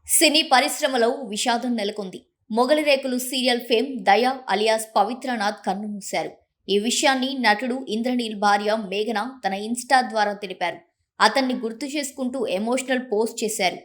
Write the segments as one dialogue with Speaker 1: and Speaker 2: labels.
Speaker 1: సినీ పరిశ్రమలో విషాదం నెలకొంది. మొగలి రేకులు సీరియల్ ఫేమ్ దయా అలియాస్ పవిత్రనాథ్ కన్నుమూశారు. ఈ విషయాన్ని నటుడు ఇంద్రనీల్ భార్య మేఘన తన ఇన్స్టా ద్వారా తెలిపారు. అతన్ని గుర్తు చేసుకుంటూ ఎమోషనల్ పోస్ట్ చేశారు.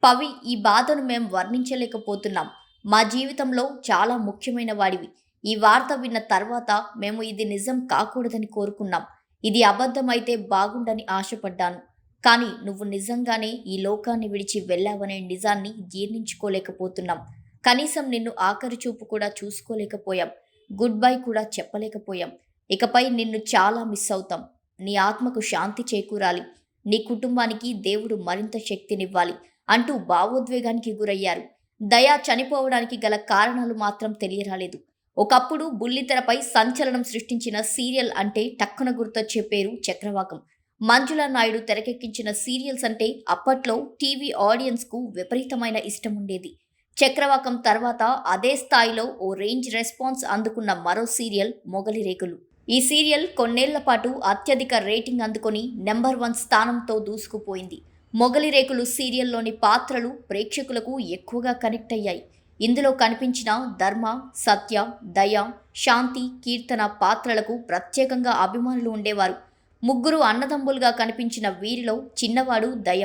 Speaker 1: పవి, ఈ బాధను మేం వర్ణించలేకపోతున్నాం. మా జీవితంలో చాలా ముఖ్యమైన వాడివి. ఈ వార్త విన్న తర్వాత మేము ఇది నిజం కాకూడదని కోరుకున్నాం. ఇది అబద్ధమైతే బాగుండని ఆశపడ్డాను. కానీ నువ్వు నిజంగానే ఈ లోకాన్ని విడిచి వెళ్ళావనే నిజాన్ని జీర్ణించుకోలేకపోతున్నాం. కనీసం నిన్ను ఆఖరి చూపు కూడా చూసుకోలేకపోయాం. గుడ్ బై కూడా చెప్పలేకపోయాం. ఇకపై నిన్ను చాలా మిస్ అవుతాం. నీ ఆత్మకు శాంతి చేకూరాలి. నీ కుటుంబానికి దేవుడు మరింత శక్తినివ్వాలి అంటూ భావోద్వేగానికి గురయ్యారు. దయా చనిపోవడానికి గల కారణాలు మాత్రం తెలియరాలేదు. ఒకప్పుడు బుల్లితెరపై సంచలనం సృష్టించిన సీరియల్ అంటే టక్కున గుర్తొచ్చే పేరు చక్రవాకం. మంజులా నాయుడు తెరకెక్కించిన సీరియల్స్ అంటే అప్పట్లో టీవీ ఆడియన్స్కు విపరీతమైన ఇష్టం ఉండేది. చక్రవాకం తర్వాత అదే స్థాయిలో ఓ రేంజ్ రెస్పాన్స్ అందుకున్న మరో సీరియల్ మొగలి రేకులు. ఈ సీరియల్ కొన్నేళ్ల పాటు అత్యధిక రేటింగ్ అందుకొని నెంబర్ 1 స్థానంతో దూసుకుపోయింది. మొగలి రేకులు సీరియల్లోని పాత్రలు ప్రేక్షకులకు ఎక్కువగా కనెక్ట్ అయ్యాయి. ఇందులో కనిపించిన ధర్మ, సత్య, దయ, శాంతి, కీర్తన పాత్రలకు ప్రత్యేకంగా అభిమానులు ఉండేవారు. ముగ్గురు అన్నదమ్ములుగా కనిపించిన వీరిలో చిన్నవాడు దయ.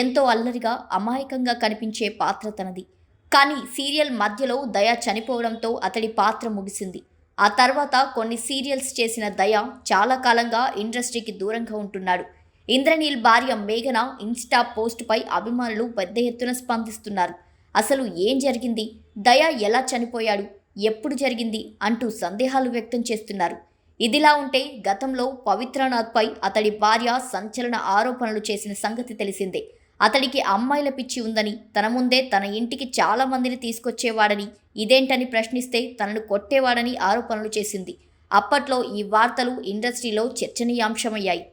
Speaker 1: ఎంతో అల్లరిగా, అమాయకంగా కనిపించే పాత్ర తనది. కానీ సీరియల్ మధ్యలో దయ చనిపోవడంతో అతడి పాత్ర ముగిసింది. ఆ తర్వాత కొన్ని సీరియల్స్ చేసిన దయ చాలా కాలంగా ఇండస్ట్రీకి దూరంగా ఉంటున్నాడు. ఇంద్రనీల్ భార్య మేఘన ఇన్స్టా పోస్టుపై అభిమానులు పెద్ద ఎత్తున స్పందిస్తున్నారు. అసలు ఏం జరిగింది? దయ ఎలా చనిపోయాడు? ఎప్పుడు జరిగింది? అంటూ సందేహాలు వ్యక్తం చేస్తున్నారు. ఇదిలా ఉంటే గతంలో పవిత్రనాథ్పై అతడి భార్య సంచలన ఆరోపణలు చేసిన సంగతి తెలిసిందే. అతడికి అమ్మాయిల పిచ్చి ఉందని, తన ముందే తన ఇంటికి చాలా మందిని తీసుకొచ్చేవాడని, ఇదేంటని ప్రశ్నిస్తే తనను కొట్టేవాడని ఆరోపణలు చేసింది. అప్పట్లో ఈ వార్తలు ఇండస్ట్రీలో చర్చనీయాంశమయ్యాయి.